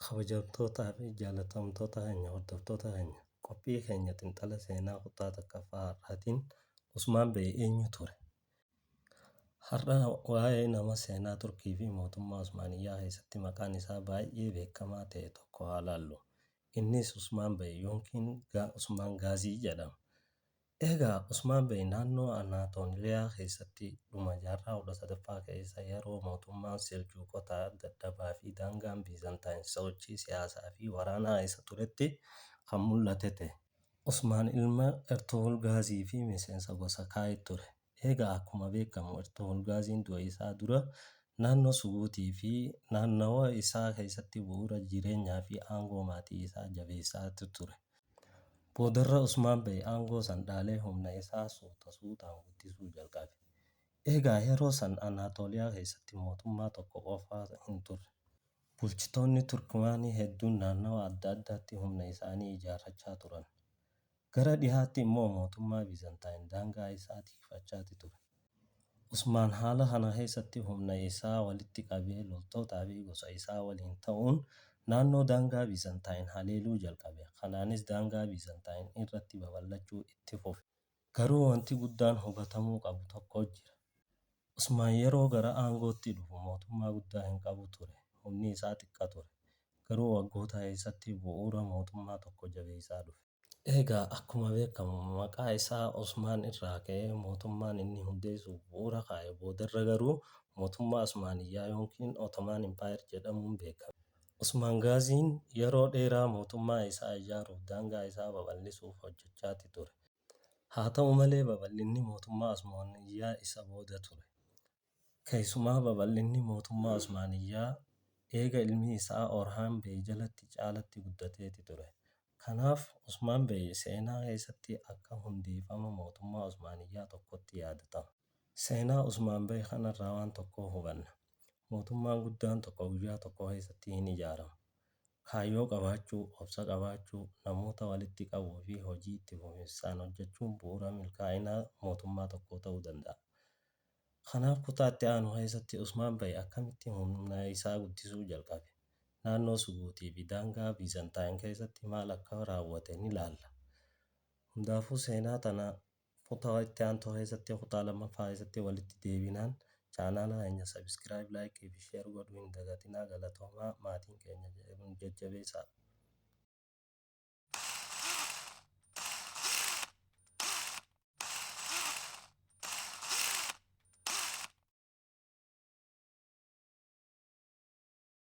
Kabajamtootaa fi jaalatamtoota keenya hordoftoota keenya qophii keenya xiinxala seenaa kutaa takkaffaa har'aatiin Usmaan Bey eenyu ture? Har'a waa'ee nama seenaa Turkii fi mootummaa Usmaaniyyaa keessatti maqaan isaa baay'ee beekamaa ta'e tokko haa ilaallu. Innis Usmaan Bey yookiin Usmaan Gaazii jedhama. Egaa Usmaan Bey naannoo Anaatooliyaa keessatti dhuma jaarraa 13ffaa keessa yeroo mootummaan Seljuuqotaa dadhabaa fi daangaan Biizantaayinn sochii siyaasaa fi waraanaa isa turetti kan mul'ate ta'e. Usmaan ilma Ertugrul Gaazii fi miseensa gosa Kaayit ture. Egaa akkuma beekamu Ertugrul Gaaziin du'a isaa dura naannoo Suguutii fi naannawa isaa keessatti bu'uura jireenyaa fi aangoo maatii isaa jabeessaa ture. Boodarra Usmaan Bey aangoo san dhaalee humna isaa suutaan guddisuu jalqabe. Egaa yeroo san Anaatooliyaa keessatti mootummaa tokko qofaa hin turre. Bulchitoonni Turkmaanii hedduun naannawa adda addaatti humna isaanii ijaarrachaa turan. Gara dhihaatti immoo mootummaa Biizantaayinn daangaa isaa tikfachaa ture. Usmaan haala kana keessatti humna isaa walitti qabee loltootaa fi gosa isaa waliin ta'uun naannoo daangaa Biizantaayinn haleeluu jalqabe. Kanaanis daangaa Biizantaayinn irratti babal'achuu itti fufe. Garuu wanti guddaan hubatamuu qabu tokko jira. Usmaan yeroo gara aangootti dhufu mootummaa guddaa hin qabu ture. Humni isaa xiqqaa ture. Garuu waggoota keessatti bu'uura mootummaa tokko jabeessaa dhufe. Egaa akkuma beekamu maqaa isaa Usmaan irraa ka'ee mootummaan inni hundeessuuf bu'uura kaa'e boodarra garuu mootummaa Usmaaniyyaa yookiin Ottoman Empire jedhamuun beekama. Usmaan Gaaziin yeroo dheeraa mootummaa isaa ijaaruuf daangaa isaa babal'isuuf hojjechaa ture. Haa ta'u malee babal'inni mootummaa Usmaaniyyaa isa booda ture. Keessumaa babal'inni mootummaa Usmaaniyyaa eega ilmi isaa Orhaan Bey jalatti caalatti guddateeti ture. Kanaaf Usmaan Bey seenaa keessatti akka hundeeffama mootummaa Usmaaniyyaa tokkotti yaadatama. Seenaa Usmaan Bey kanarraa waan tokko hubanna. Mootummaan guddaan tokko guyyaa tokko keessatti hin ijaaramu. Kaayyoo qabaachuu, obsa qabaachuu, namoota walitti qabuu fi hojii itti fufinsaan hojjechuun bu'uura milkaa'inaa mootummaa tokkoo ta'uu danda'a. Kanaaf kutaa itti aanu keessatti Usmaan Bey akkamitti humna isaa guddisuu jalqabe? Naannoo Suguutii fi daangaa Biizantaayinn keessatti maal akka raawwate ni ilaalla. Hundaafuu seenaa tana kutaa itti aantu keessatti kutaa lammaffaa keessatti walitti deebinaan chaanaala keenya sabiskiraayib, laayikii fi sheer godhuu hin dagatinaa. Galatoomaa maatiin keenya jajjabeessaa.